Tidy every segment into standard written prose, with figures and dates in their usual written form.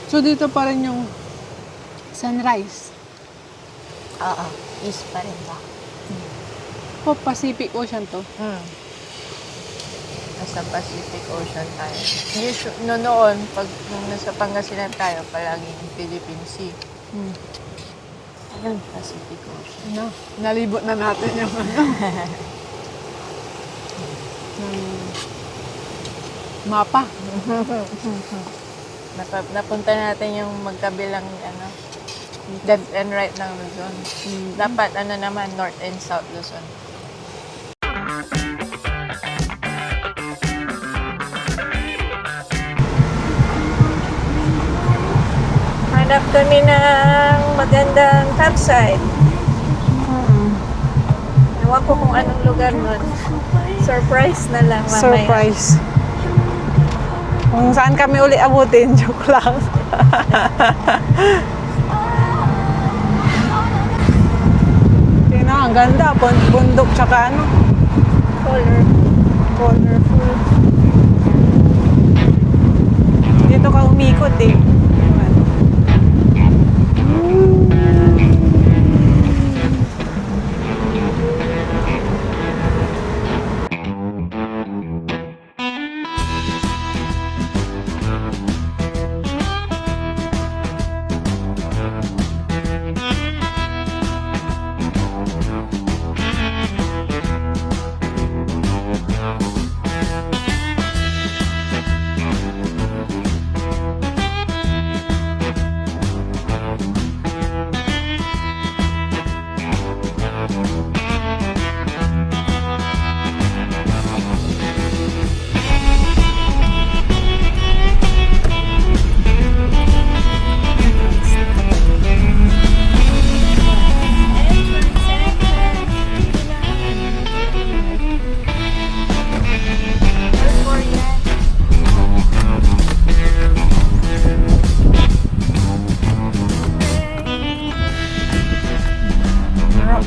So, dito pa rin yung sunrise. Oo, east pa rin ba? O, Pacific Ocean to. Nasa Pacific Ocean tayo. Noon, pag nung nasa Pangasinan tayo, palaging Philippine Sea. Ayun, Pacific Ocean. Ano? Nalibot na natin yung ano. Mapa. Napunta natin yung magkabilang left and right ng Luzon. Dapat naman, north and south Luzon. Hanap kami ng magandang campsite. Ewan ko kung anong lugar nun. Surprise na lang mamaya. Surprise. Kung saan kami uli abutin, joke lang. Tingnan, ang ganda. Bundok tsaka ano. Colorful. Dito ka umikot eh.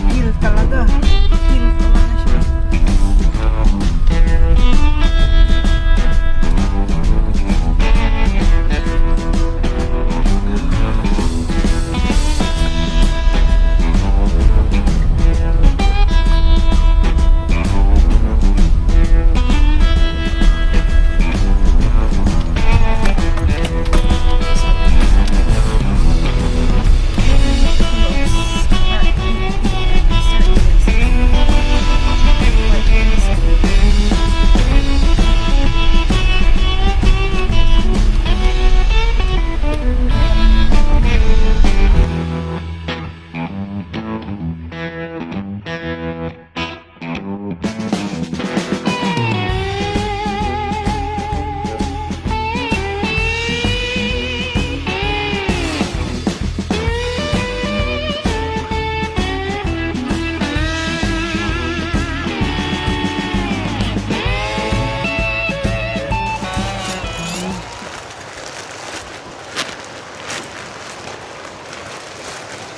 Hill talaga. Hill talaga siya.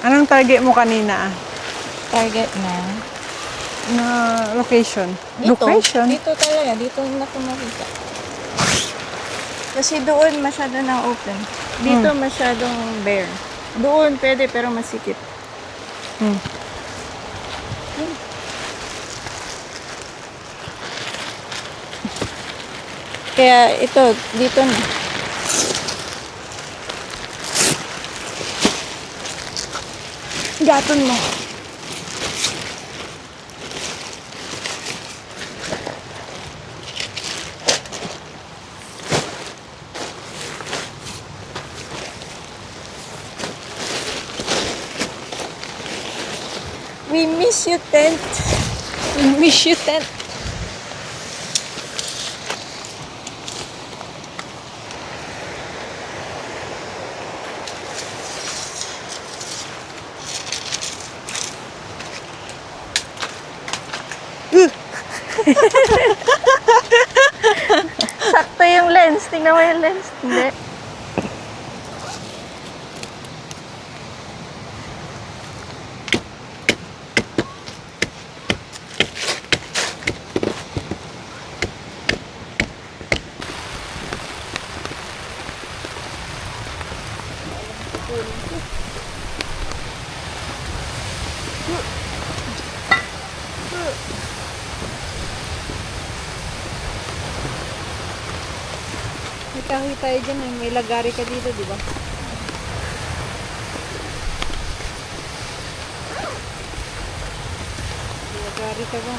Anong target mo kanina? Target na. Na location? Dito, Location? dito talaga. Dito na ako makita. Kasi doon masyado na open. Dito masyadong bare. Doon pwede pero masikip. Kaya ito, dito na. Gaton mo. We miss you, tent. We miss you, tent. Sakto yung lens. Tingnan mo yung lens. Hindi. kunin ko. May kahoy tayo dyan. May lagari ka dito, di ba? May lagari ka ba?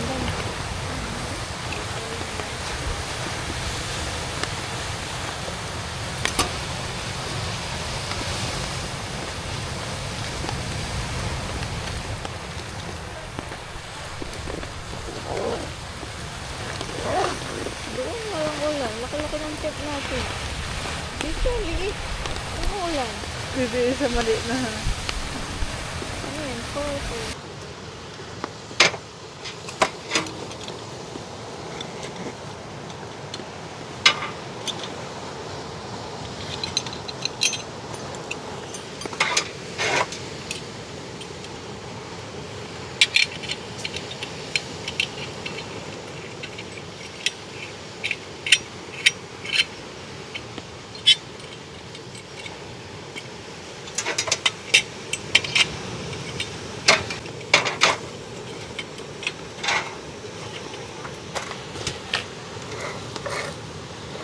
Doon, walang ulan. Laki-laki ng tip natin. Dito, liit. Ano ulan? Dito sa mali na. Ano yun? Photo.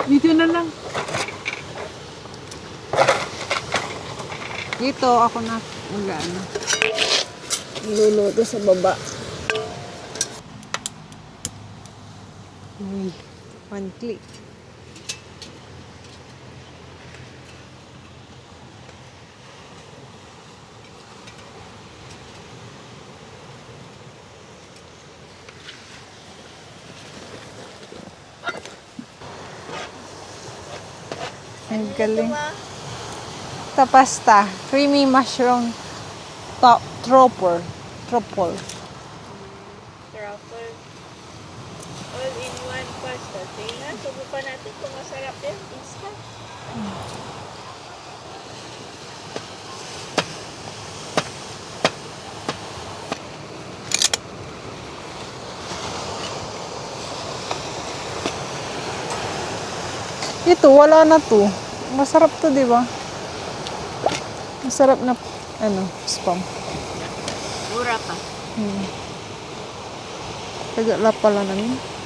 Dito na lang. Dito ako na mag-ano. Luluto sa baba. Uy, one click. Ang galing. Ito pasta. Creamy mushroom truffle. Truffle. All-in-one pasta. Tingnan, subukan natin kung masarap yan. Instant. Ito, wala na to. Masarap to, di ba? Masarap na, spam. Mura pa. Tagala pala namin.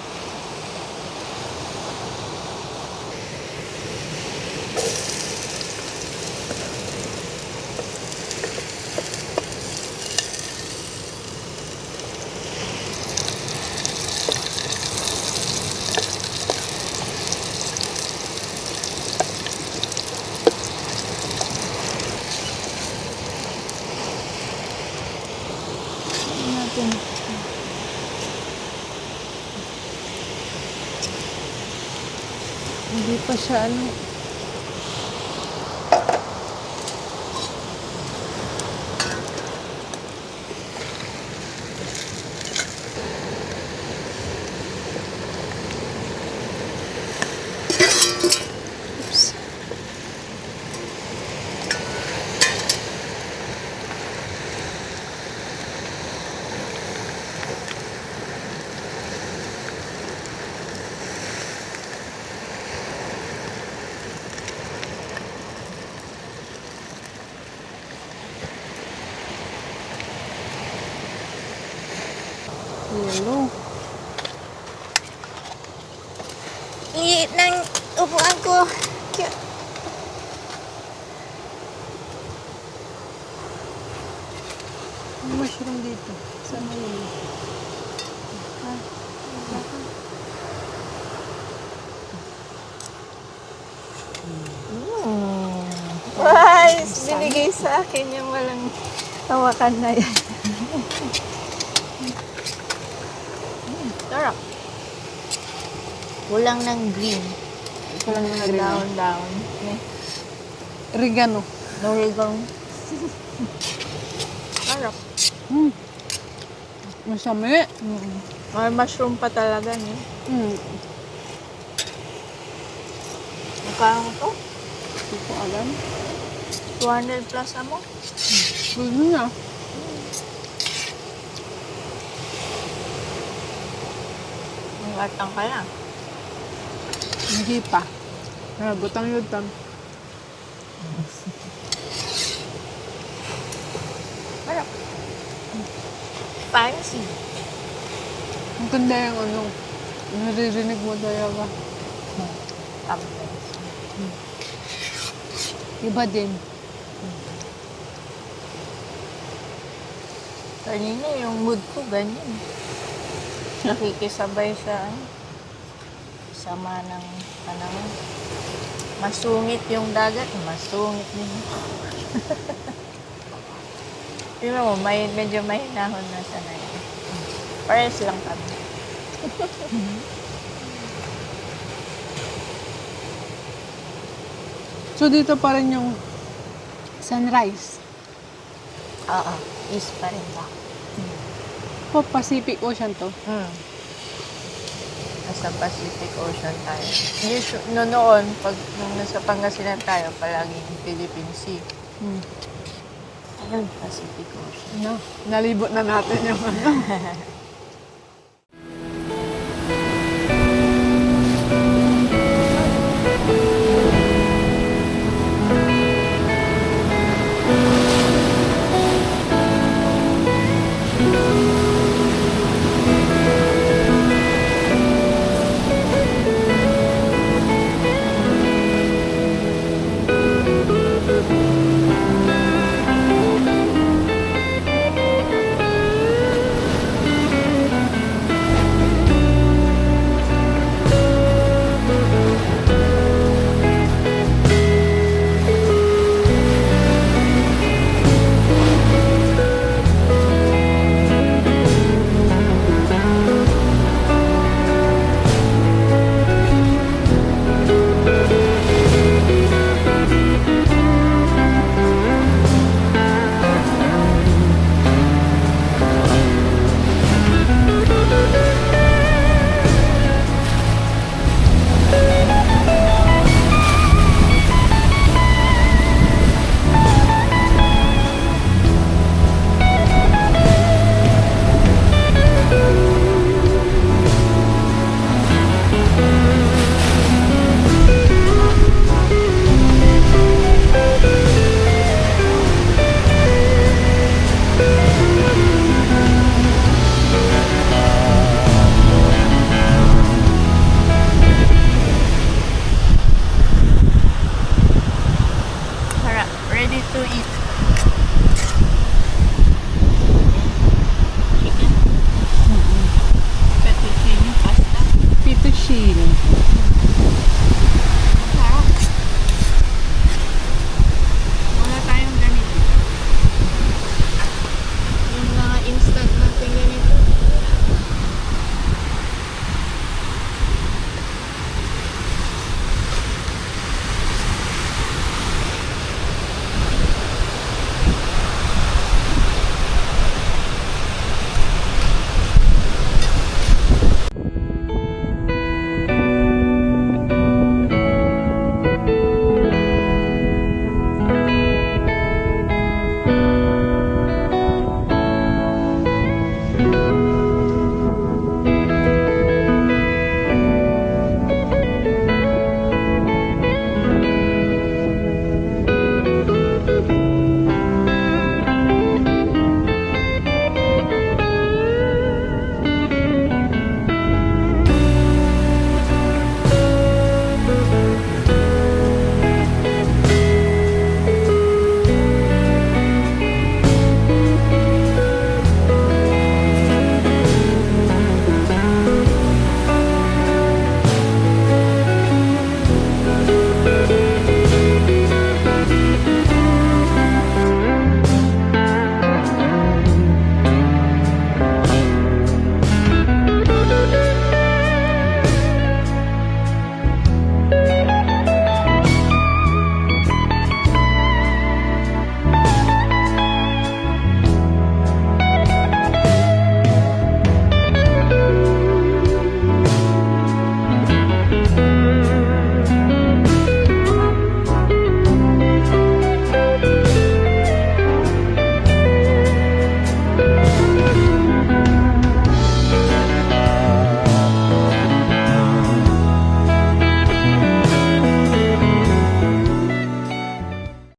Natin. Hindi pa siya Oops. Yellow. Liit ng upuan ko. Cute. May mushroom dito. Saan mo yun? Ay, binigay sa akin yung walang tawakan na yan. Sarap. Kulang ng green. Kulang ng green. Down. Oregano. Norigong. Sarap. Masami. May mushroom pa talaga niya. Magkano to? Hindi ko alam. 200 plus amo? Gusto na. Ang atang ka lang. Hindi pa. Butang yun tam. Marap. Fancy. Ang ganda yung ano, naririnig mo talaga. Amazing. Iba din. Kanina yung mood ko ganyan. Nakikisabay sa ano, sama ng panahon. Masungit yung dagat, masungit din. Tingnan mo, medyo mahinahon na siya na yun. Pares lang kami. So, dito pa rin yung sunrise. Oo, east pa rin ba? O, Pacific Ocean to. Nasa Pacific Ocean tayo. Noon, pag nung nasa Pangasinan tayo, palaging Philippine Sea. Ayun, Pacific Ocean. Ano? Nalibot na natin yung ano.